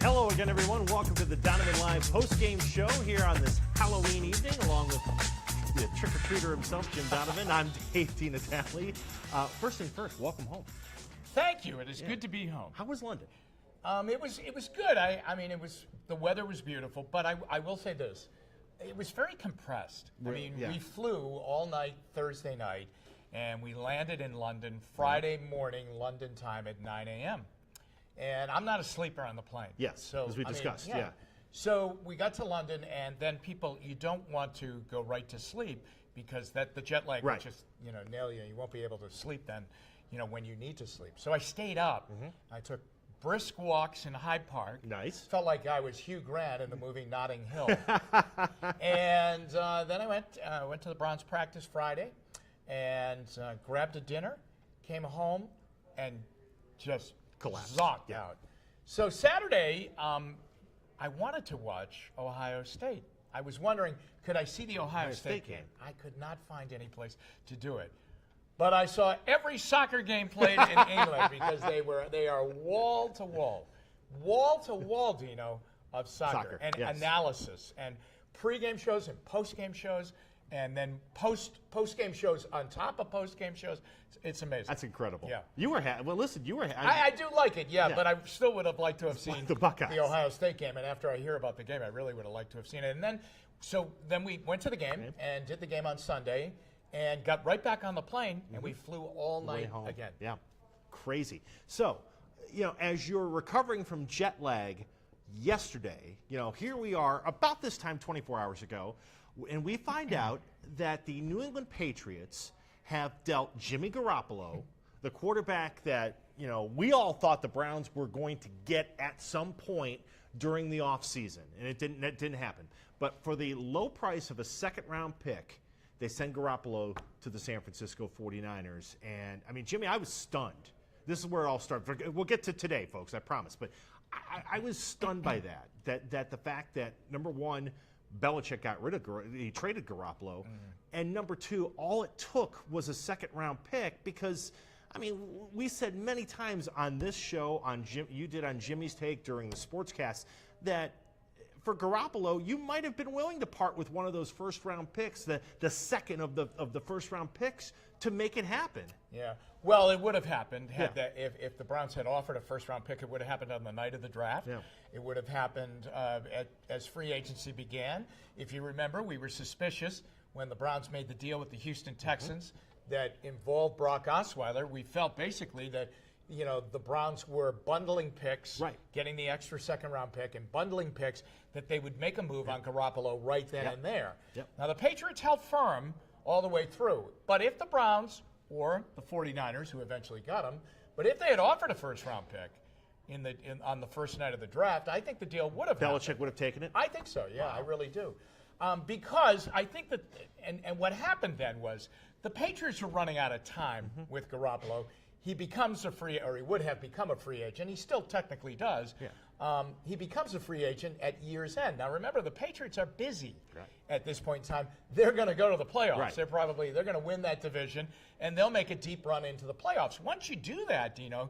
Hello again, everyone. Welcome to the Donovan Live Postgame Show here on this Halloween evening, along with the trick-or-treater himself, Jim Donovan. I'm Dave DeNatale. First thing first, welcome home. Thank you. It is good to be home. How was London? It was good. I mean, the weather was beautiful, but I will say this. It was very compressed. I mean, we flew all night Thursday night, and we landed in London Friday morning, London time at 9 a.m. And I'm not a sleeper on the plane. Yes, so, as we discussed, yeah. So we got to London, and then you don't want to go right to sleep because the jet lag will just, nail you. You won't be able to sleep then, when you need to sleep. So I stayed up. I took brisk walks in Hyde Park. Nice. Felt like I was Hugh Grant in the movie Notting Hill. And then I went to the Browns practice Friday and grabbed a dinner, came home, and just collapsed. Zonked out. So Saturday, I wanted to watch Ohio State. I was wondering, could I see the Ohio State game? I could not find any place to do it. But I saw every soccer game played in England because they are wall to wall, Dino, of soccer. And analysis and pregame shows and postgame shows. And then post-game shows on top of post-game shows. It's amazing. That's incredible. Yeah. You were well, listen, you were I do like it, but I still would have liked to have seen the Buckeyes. The Ohio State game. And after I hear about the game, I really would have liked to have seen it. And then we went to the game and did the game on Sunday and got right back on the plane, and we flew all night again. Yeah, crazy. So, as you're recovering from jet lag yesterday, here we are about this time 24 hours ago, and we find out that the New England Patriots have dealt Jimmy Garoppolo, the quarterback that, we all thought the Browns were going to get at some point during the offseason, and it didn't happen. But for the low price of a second-round pick, they send Garoppolo to the San Francisco 49ers. And, I mean, Jimmy, I was stunned. This is where it all started. We'll get to today, folks, I promise. But I was stunned by that the fact that, number one, Belichick got rid of he traded Garoppolo, and number two, all it took was a second-round pick because, I mean, we said many times on this show, you did on Jimmy's Take during the Sportscast, that for Garoppolo, you might have been willing to part with one of those first-round picks, the second of the first-round picks, to make it happen. Yeah. Well, it would have happened if the Browns had offered a first-round pick. It would have happened on the night of the draft. Yeah. It would have happened as free agency began. If you remember, we were suspicious when the Browns made the deal with the Houston Texans that involved Brock Osweiler. We felt basically that the Browns were bundling picks, getting the extra second-round pick and bundling picks that they would make a move on Garoppolo right then and there. Now, the Patriots held firm all the way through. But if the Browns or the 49ers, who eventually got him, but if they had offered a first-round pick on the first night of the draft, I think the deal would have happened. Belichick would have taken it? I think so, yeah, I really do. Because I think that, and what happened then was the Patriots were running out of time with Garoppolo. He becomes he would have become a free agent. He still technically does. Yeah. He becomes a free agent at year's end. Now, remember, the Patriots are busy at this point in time. They're going to go to the playoffs. They're going to win that division, and they'll make a deep run into the playoffs. Once you do that, Dino,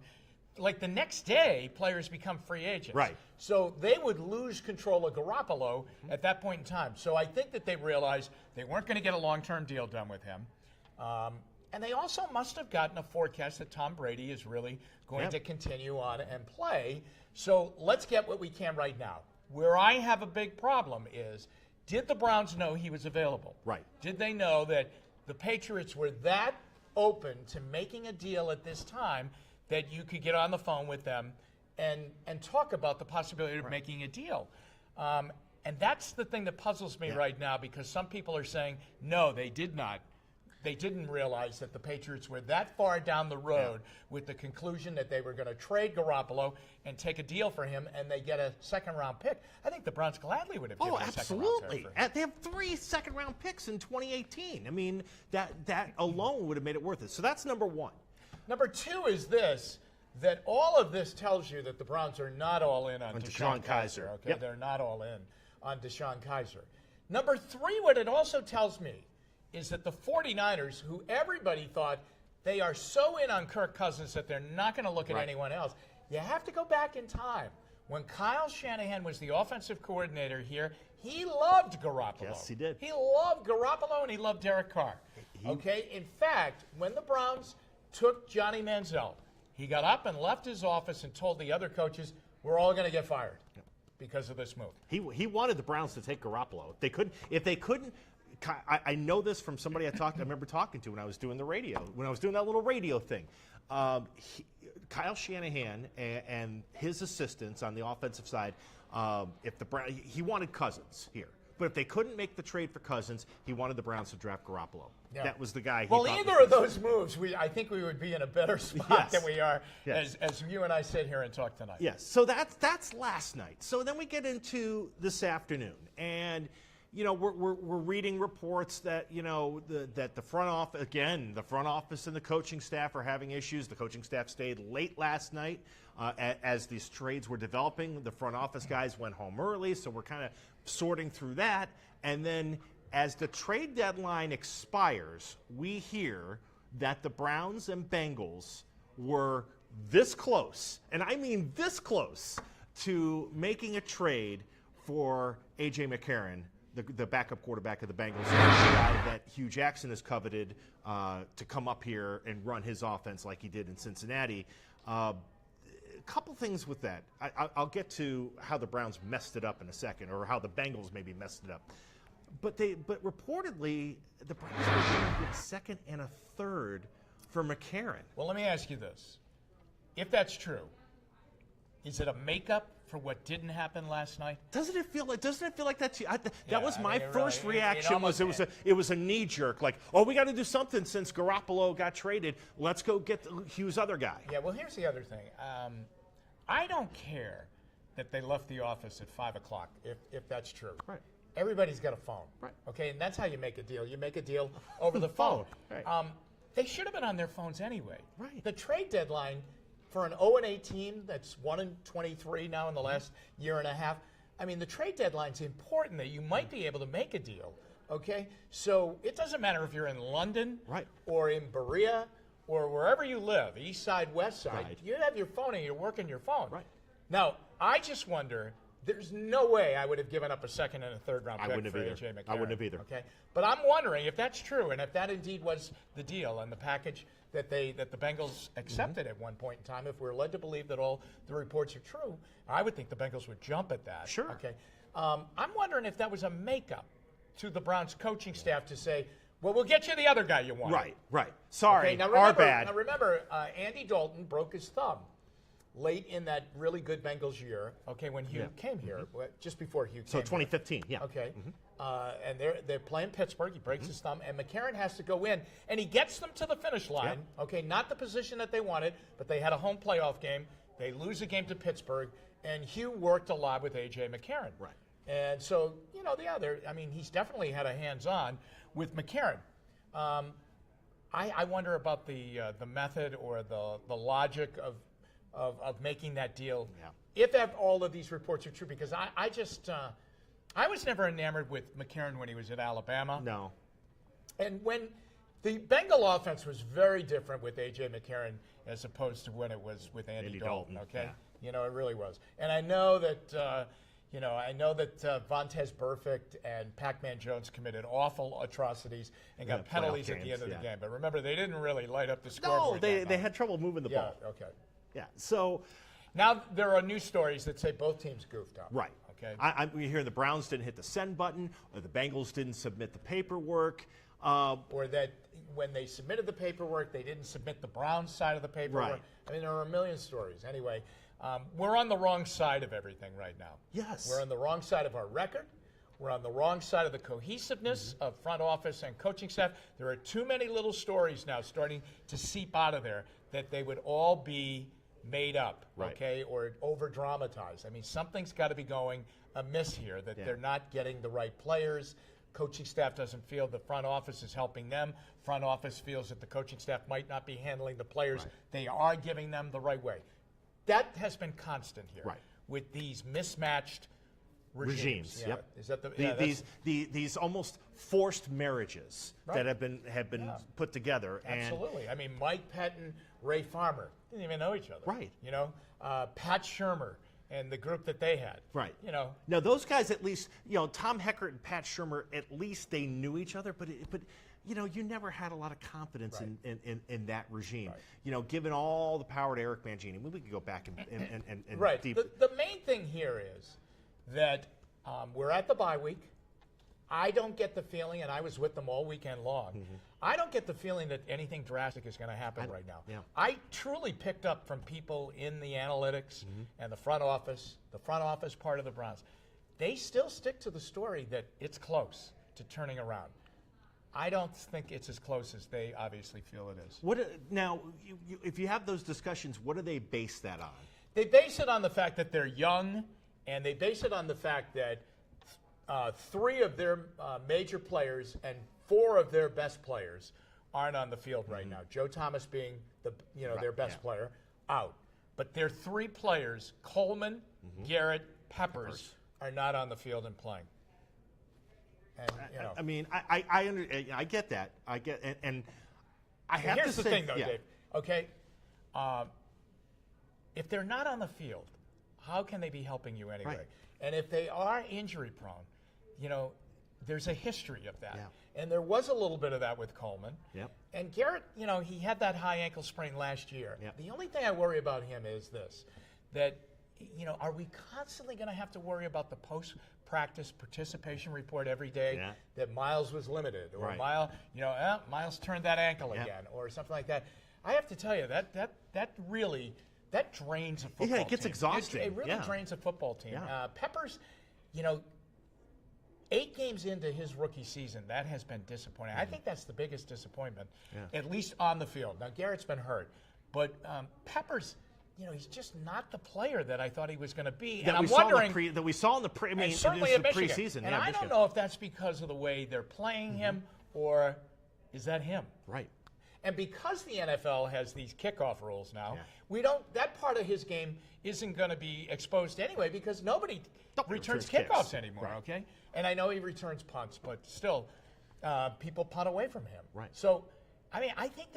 like the next day, players become free agents. Right. So they would lose control of Garoppolo at that point in time. So I think that they realized they weren't going to get a long-term deal done with him. And they also must have gotten a forecast that Tom Brady is really going to continue on and play. So let's get what we can right now. Where I have a big problem is, did the Browns know he was available? Right. Did they know that the Patriots were that open to making a deal at this time that you could get on the phone with them and talk about the possibility of making a deal? And that's the thing that puzzles me right now, because some people are saying, no, they did not. They didn't realize that the Patriots were that far down the road with the conclusion that they were going to trade Garoppolo and take a deal for him, and they get a second-round pick. I think the Browns gladly would have given a second-round pick for him. They have 3 second-round picks in 2018. I mean, that alone would have made it worth it. So that's number one. Number two is this, that all of this tells you that the Browns are not all in on DeShone Kizer. Okay, they're not all in on DeShone Kizer. Number three, what it also tells me is that the 49ers, who everybody thought they are so in on Kirk Cousins that they're not going to look at anyone else, you have to go back in time When Kyle Shanahan was the offensive coordinator here, he loved Garoppolo. Yes, he did. He loved Garoppolo, and he loved Derek Carr. Okay? In fact, when the Browns took Johnny Manziel, he got up and left his office and told the other coaches, we're all going to get fired because of this move. He wanted the Browns to take Garoppolo. If they couldn't, I know this from somebody I remember talking to when I was doing the radio, when I was doing that little radio thing. Kyle Shanahan and his assistants on the offensive side, he wanted Cousins here. But if they couldn't make the trade for Cousins, he wanted the Browns to draft Garoppolo. Yeah. That was the guy. Well, either of those moves, I think we would be in a better spot than we are as you and I sit here and talk tonight. Yes. So that's last night. So then we get into this afternoon, and we're reading reports that that the front office and the coaching staff are having issues. The coaching staff stayed late last night as these trades were developing. The front office guys went home early, so we're kind of sorting through that. And then as the trade deadline expires, we hear that the Browns and Bengals were this close, and I mean this close, to making a trade for A.J. McCarron, the backup quarterback of the Bengals, the guy that Hugh Jackson has coveted to come up here and run his offense like he did in Cincinnati. A couple things with that. I'll get to how the Browns messed it up in a second, or how the Bengals maybe messed it up. But reportedly, the Browns are getting a second and a third for McCarron. Well, let me ask you this. If that's true, is it a makeup for what didn't happen last night? Doesn't it feel like that? That was my first reaction. It was a knee jerk, like, oh, we got to do something since Garoppolo got traded. Let's go get Hugh's other guy. Yeah. Well, here's the other thing. I don't care that they left the office at 5 o'clock. If that's true. Right. Everybody's got a phone. Right. Okay, and that's how you make a deal. You make a deal over the phone. Right. They should have been on their phones anyway. Right. The trade deadline for an 0-8 team that's 1-23 now in the last year and a half, I mean, the trade deadline's important that you might be able to make a deal, okay? So it doesn't matter if you're in London or in Berea or wherever you live, east side, west side, you have your phone and you're working your phone. Right. Now, I just wonder, there's no way I would have given up a second and a third round pick for A.J. McCarron. I wouldn't have either. Okay? But I'm wondering if that's true and if that indeed was the deal and the package that the Bengals accepted at one point in time. If we're led to believe that all the reports are true, I would think the Bengals would jump at that. Sure. Okay. I'm wondering if that was a makeup to the Browns coaching staff to say, well, we'll get you the other guy you want. Right. Sorry, okay, now our bad. Now remember, Andy Dalton broke his thumb late in that really good Bengals year, okay, when Hugh came here, just before Hugh came. So 2015, here. Okay. And they're playing Pittsburgh. He breaks his thumb, and McCarron has to go in, and he gets them to the finish line. Okay, not the position that they wanted, but they had a home playoff game. They lose a game to Pittsburgh, and Hugh worked a lot with A.J. McCarron. Right. And so, he's definitely had a hands-on with McCarron. I wonder about the method or the logic of making that deal, if all of these reports are true, because I was never enamored with McCarron when he was at Alabama. No. And when the Bengal offense was very different with A.J. McCarron as opposed to when it was with Andy Dalton. Okay, it really was. And I know that Vontaze Burfict and Pac-Man Jones committed awful atrocities and got penalties at the end of the game. But remember, they didn't really light up the scoreboard. No, they had trouble moving the ball. Okay. Yeah. So now there are news stories that say both teams goofed up. Right. Okay. We hear the Browns didn't hit the send button, or the Bengals didn't submit the paperwork, or that when they submitted the paperwork, they didn't submit the Browns side of the paperwork. Right. I mean, there are a million stories. Anyway, we're on the wrong side of everything right now. Yes. We're on the wrong side of our record. We're on the wrong side of the cohesiveness of front office and coaching staff. There are too many little stories now starting to seep out of there that they would all be made up, okay, or over-dramatized. I mean, something's got to be going amiss here, that they're not getting the right players. Coaching staff doesn't feel the front office is helping them. Front office feels that the coaching staff might not be handling the players. They are giving them the right way. That has been constant here with these mismatched regimes. Yep. Is that these almost forced marriages that have been put together. Absolutely. I mean, Mike Pettin, Ray Farmer didn't even know each other. Right. Pat Shurmur and the group that they had. Right. You know. Now those guys at least, Tom Heckert and Pat Shurmur, at least they knew each other, but you never had a lot of confidence in that regime. Right. Given all the power to Eric Mangini, we could go back and right. deep. The main thing here is that we're at the bye week. I don't get the feeling, and I was with them all weekend long, I don't get the feeling that anything drastic is going to happen right now. Yeah. I truly picked up from people in the analytics and the front office part of the Browns. They still stick to the story that it's close to turning around. I don't think it's as close as they obviously feel it is. Now, if you have those discussions, what do they base that on? They base it on the fact that they're young, and they base it on the fact that 3 of their major players and 4 of their best players aren't on the field right now. Joe Thomas being their best player, out. But their 3 players, Coleman, Garrett, Peppers, are not on the field and playing. And, I mean, I get that. I get, and I have here's to the say, thing, though, Dave. Okay, if they're not on the field, how can they be helping you anyway? Right. And if they are injury prone, there's a history of that. Yeah. And there was a little bit of that with Coleman. Yep. And Garrett, he had that high ankle sprain last year. Yep. The only thing I worry about him is this, that, are we constantly going to have to worry about the post-practice participation report every day that Miles was limited, or Miles turned that ankle again, or something like that? I have to tell you, that really drains a football team. It gets exhausting. It really drains a football team. Yeah. Peppers, 8 games into his rookie season, that has been disappointing. I think that's the biggest disappointment, at least on the field. Now, Garrett's been hurt, but Peppers, he's just not the player that I thought he was going to be. And I'm wondering that we saw in the certainly in Michigan. preseason. And I don't know if that's because of the way they're playing him, or is that him? Right. And because the NFL has these kickoff rules now, that part of his game isn't going to be exposed anyway, because nobody returns kickoffs anymore, okay? And I know he returns punts, but still, people punt away from him. Right. So, I think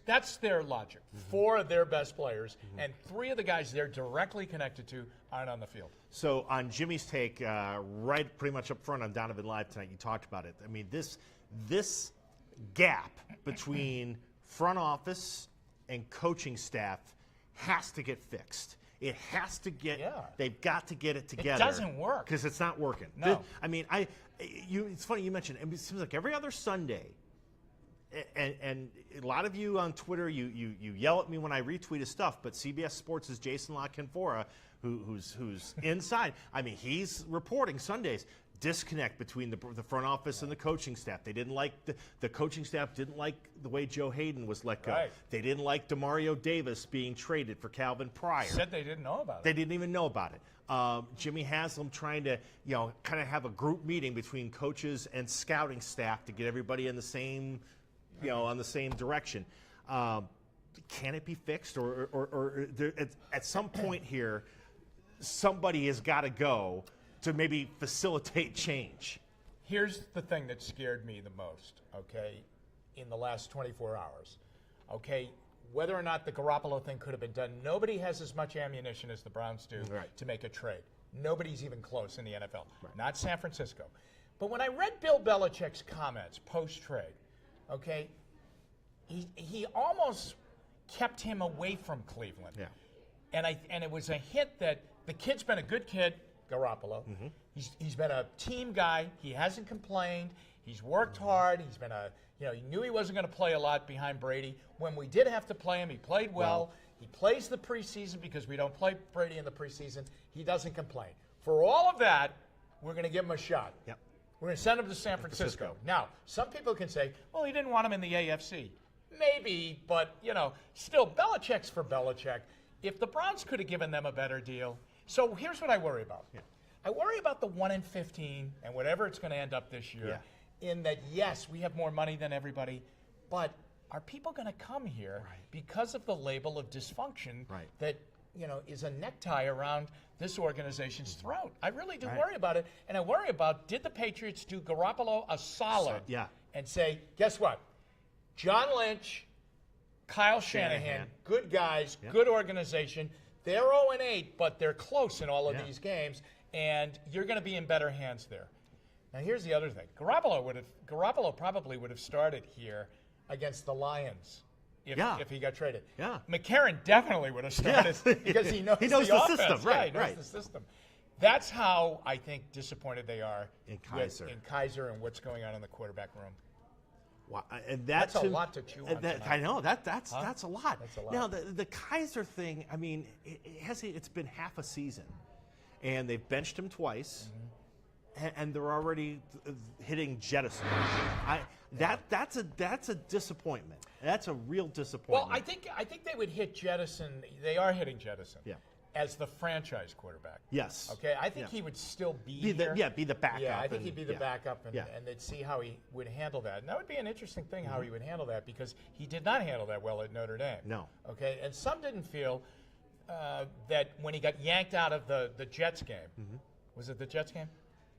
that's their logic. 4 of their best players and 3 of the guys they're directly connected to aren't on the field. So on Jimmy's take, right pretty much up front on Donovan Live tonight, you talked about it. I mean, this gap between front office and coaching staff has to get fixed. It has to get. They've got to get it together. It doesn't work because it's not working. No. It's funny you mentioned. It seems like every other Sunday, and a lot of you on Twitter, you yell at me when I retweet his stuff. But CBS Sports' Jason La Canfora, who's inside. He's reporting Sundays. Disconnect between the front office and the coaching staff. They didn't like the coaching staff didn't like the way Joe Hayden was let go. Right. They didn't like DeMario Davis being traded for Calvin Pryor. Said they didn't know about it. They didn't even know about it. Jimmy Haslam trying to kind of have a group meeting between coaches and scouting staff to get everybody in the same on the same direction. Can it be fixed, or at some point here, somebody has got to go to maybe facilitate change? Here's the thing that scared me the most, okay, in the last 24 hours. Okay, whether or not the Garoppolo thing could have been done, nobody has as much ammunition as the Browns do to make a trade. Nobody's even close in the NFL, not San Francisco. But when I read Bill Belichick's comments post-trade, okay, he almost kept him away from Cleveland. Yeah. And it was a hint that the kid's been a good kid, Garoppolo. He's been a team guy. He hasn't complained. He's worked hard. He's been he knew he wasn't going to play a lot behind Brady. When we did have to play him, he played well. He plays the preseason because we don't play Brady in the preseason. He doesn't complain. For all of that, we're going to give him a shot. Yep. We're going to send him to San Francisco. Now, some people can say, well, he didn't want him in the AFC. Maybe, but, still, Belichick's for Belichick. If the Browns could have given them a better deal. So here's what I worry about. I worry about the 1-15 and whatever it's going to end up this year, in that, yes, we have more money than everybody, but are people going to come here because of the label of dysfunction that is a necktie around this organization's throat? I really do worry about it, and I worry about, did the Patriots do Garoppolo a solid and say, guess what? John Lynch, Kyle Shanahan, good guys, good organization. they're 0-8, but they're close in all of these games, and you're going to be in better hands there. Now, here's the other thing. Garoppolo probably would have started here against the Lions if he got traded. Yeah. McCarron definitely would have started because he knows the offense. System. Right, he knows the system. That's how I think disappointed they are in Kaiser and what's going on in the quarterback room. Wow. And that's a lot to chew on. I know that's a lot. That's a lot. Now the Kaiser thing. I mean, it's been half a season, and they've benched him twice, and they're already hitting jettison. That's a disappointment. That's a real disappointment. Well, I think they would hit jettison. They are hitting jettison. Yeah. As the franchise quarterback. Yes. Okay, I think he would still be there. Be the backup. Yeah, I think he'd be the backup, and they'd see how he would handle that. And that would be an interesting thing, how he would handle that, because he did not handle that well at Notre Dame. No. Okay, and some didn't feel that when he got yanked out of the Jets game, was it the Jets game?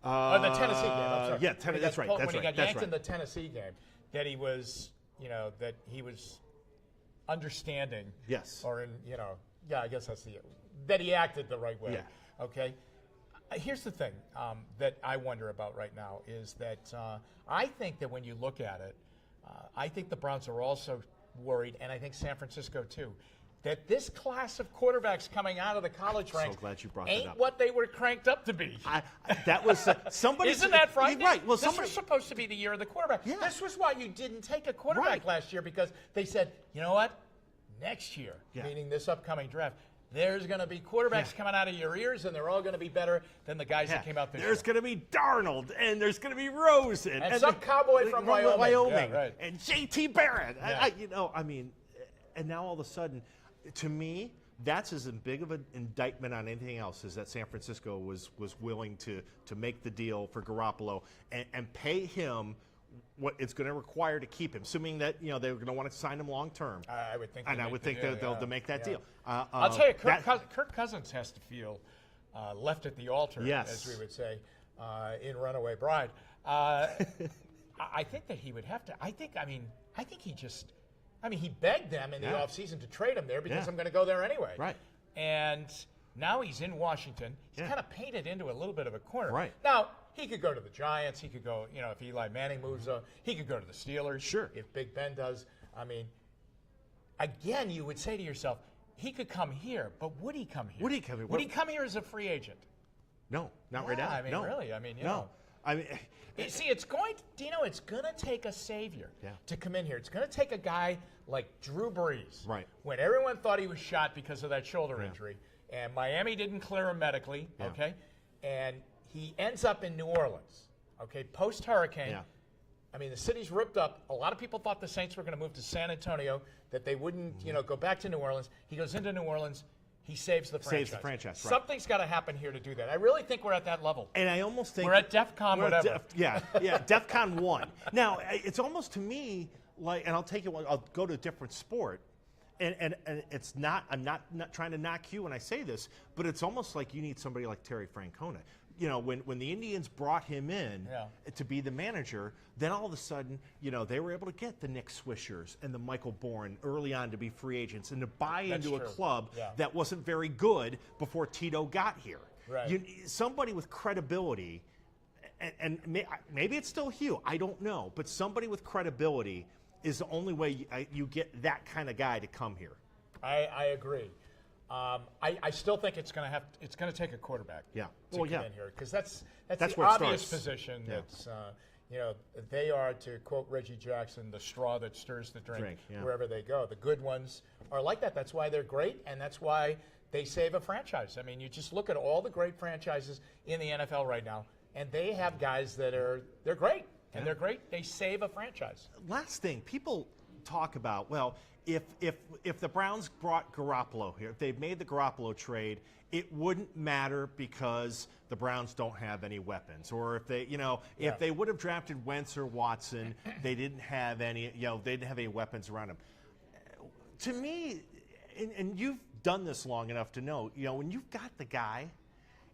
Or the Tennessee game, I'm sorry. Yeah, that's right. When he got yanked in the Tennessee game, that he was, that he was understanding. Yes. Or I guess that's that he acted the right way. Yeah. Okay. Here's the thing that I wonder about right now is that I think that when you look at it, I think the Browns are also worried, and I think San Francisco too, that this class of quarterbacks coming out of the college ranks ain't what they were cranked up to be. That was somebody. Isn't that frightening? Right. Well, this was supposed to be the year of the quarterback. Yeah. This was why you didn't take a quarterback last year, because they said, you know what, next year, meaning this upcoming draft, there's going to be quarterbacks coming out of your ears, and they're all going to be better than the guys that came out this year. There's going to be Darnold, and there's going to be Rosen. And some cowboy from Wyoming. Yeah, and J.T. Barrett. Yeah. And now all of a sudden, to me, that's as big of an indictment on anything else, is that San Francisco was willing to make the deal for Garoppolo and pay him what it's going to require to keep him, assuming that they were going to want to sign him long term. I would think. And I would think they'll make that deal. I'll tell you, Kirk Cousins has to feel left at the altar, as we would say in Runaway Bride. I think that he would have to. I think he begged them in the offseason to trade him there because I'm going to go there anyway. Right. And now he's in Washington. He's kind of painted into a little bit of a corner. Right. Now, he could go to the Giants. He could go, if Eli Manning moves up, he could go to the Steelers. Sure. If Big Ben does. I mean, again, you would say to yourself, he could come here, but would he come here? Would he come here? Would he come here as a free agent? No, not right now. I mean, no. Really. I mean, no. I mean, see, it's going to take a savior to come in here. It's going to take a guy like Drew Brees. Right. When everyone thought he was shot because of that shoulder injury, and Miami didn't clear him medically, okay? And he ends up in New Orleans, okay, post-hurricane. Yeah. I mean, the city's ripped up. A lot of people thought the Saints were going to move to San Antonio, that they wouldn't, go back to New Orleans. He goes into New Orleans. He saves the franchise. Right. Something's got to happen here to do that. I really think we're at that level. And I almost think we're at DEFCON whatever. DEFCON 1. Now, it's almost to me like, and I'll go to a different sport, and it's not, I'm not trying to knock you when I say this, but it's almost like you need somebody like Terry Francona. When the Indians brought him in to be the manager, then all of a sudden, they were able to get the Nick Swishers and the Michael Bourne early on to be free agents and to buy into a club that wasn't very good before Tito got here. Right. Somebody with credibility, and maybe it's still Hugh, I don't know, but somebody with credibility is the only way you get that kind of guy to come here. I agree. I still think it's going to take a quarterback. To come in here, because that's the obvious position. That's they are, to quote Reggie Jackson, the straw that stirs the drink wherever they go. The good ones are like that. That's why they're great, and that's why they save a franchise. I mean, you just look at all the great franchises in the NFL right now, and they have guys that they're great, and they're great. They save a franchise. Last thing, people talk about, well, if the Browns brought Garoppolo here, if they made the Garoppolo trade, it wouldn't matter because the Browns don't have any weapons. Or if they, if they would have drafted Wentz or Watson, they didn't have any, they didn't have any weapons around them. To me, and you've done this long enough to know, when you've got the guy,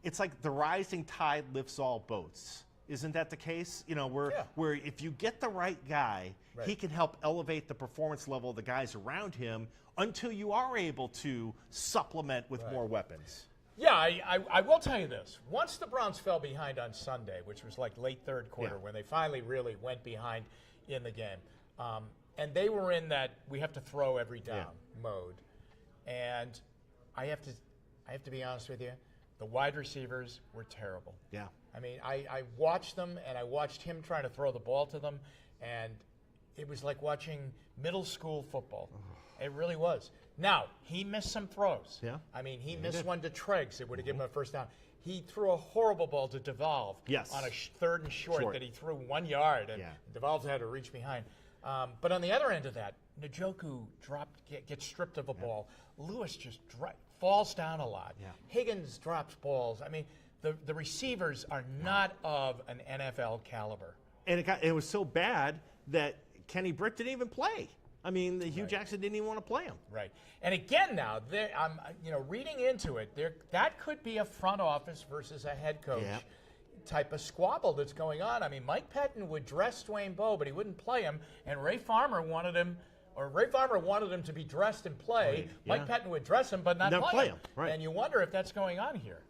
it's like the rising tide lifts all boats. Isn't that the case? Where if you get the right guy, he can help elevate the performance level of the guys around him until you are able to supplement with more weapons. Yeah, I will tell you this. Once the Browns fell behind on Sunday, which was like late third quarter, when they finally really went behind in the game, and they were in that we have to throw every down mode, and I have to be honest with you, the wide receivers were terrible. Yeah. I mean, I watched them, and I watched him trying to throw the ball to them, and it was like watching middle school football. It really was. Now, he missed some throws. Yeah. I mean, he missed one to Treggs that would have given him a first down. He threw a horrible ball to DeValve on a third and short that he threw 1 yard, and DeValve had to reach behind. But on the other end of that, Njoku gets stripped of a ball. Lewis just falls down a lot. Yeah. Higgins drops balls. I mean, the receivers are not of an NFL caliber. And it was so bad that Kenny Britt didn't even play. I mean, Hugh Jackson didn't even want to play him. Right. And again, now I'm reading into it. That could be a front office versus a head coach type of squabble that's going on. I mean, Mike Pettin would dress Dwayne Bowe, but he wouldn't play him. And Ray Farmer wanted him to be dressed and play. Right. Yeah. Mike Pettin would dress him, but not play him. Right. And you wonder if that's going on here.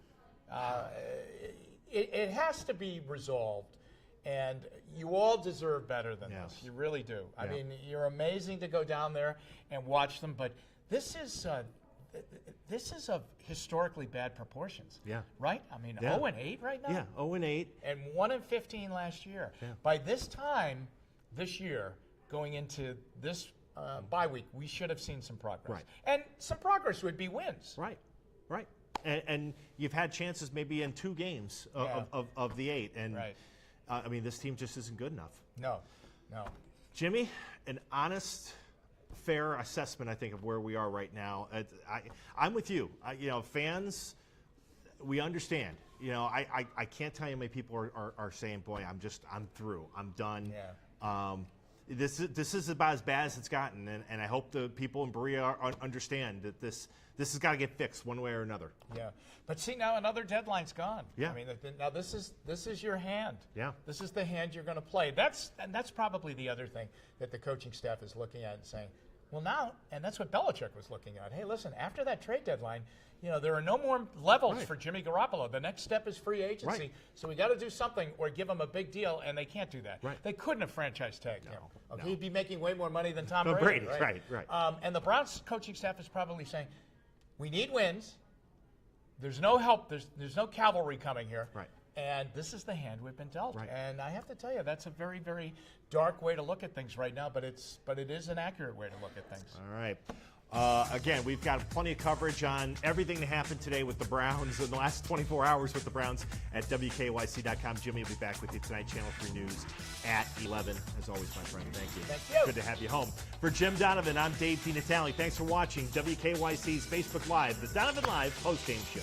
It has to be resolved. And you all deserve better than this. You really do. I mean, you're amazing to go down there and watch them, but this is of historically bad proportions. Yeah. Right? I mean, 0-8 right now? Yeah, 0-8. And 1-15 last year. Yeah. By this time this year, going into this bye week, we should have seen some progress. Right. And some progress would be wins. Right. Right. And you've had chances maybe in 2 games of the 8. And I mean, this team just isn't good enough. No. Jimmy, an honest, fair assessment, I think, of where we are right now. I'm with you. Fans, we understand. I can't tell you how many people are saying, boy, I'm through. I'm done. Yeah. This is about as bad as it's gotten, and I hope the people in Berea understand that this has got to get fixed one way or another. Yeah, but see, now another deadline's gone. Yeah. I mean, now this is your hand. Yeah. This is the hand you're going to play. That's probably the other thing that the coaching staff is looking at and saying, well, now, and that's what Belichick was looking at. Hey, listen, after that trade deadline, there are no more levels for Jimmy Garoppolo. The next step is free agency. So we got to do something or give him a big deal, and they can't do that. Right. They couldn't have franchise tagged him. Okay, no. He'd be making way more money than Tom Brady. Right. And the Browns coaching staff is probably saying, we need wins. There's no help. There's no cavalry coming here. Right. And this is the hand we've been dealt. Right. And I have to tell you, that's a very, very dark way to look at things right now, but it is an accurate way to look at things. All right. Again, we've got plenty of coverage on everything that happened today with the Browns in the last 24 hours with the Browns at WKYC.com. Jimmy will be back with you tonight, Channel 3 News at 11. As always, my friend, thank you. Thank you. Good to have you home. For Jim Donovan, I'm Dave DeNatale. Thanks for watching WKYC's Facebook Live, the Donovan Live Postgame Show.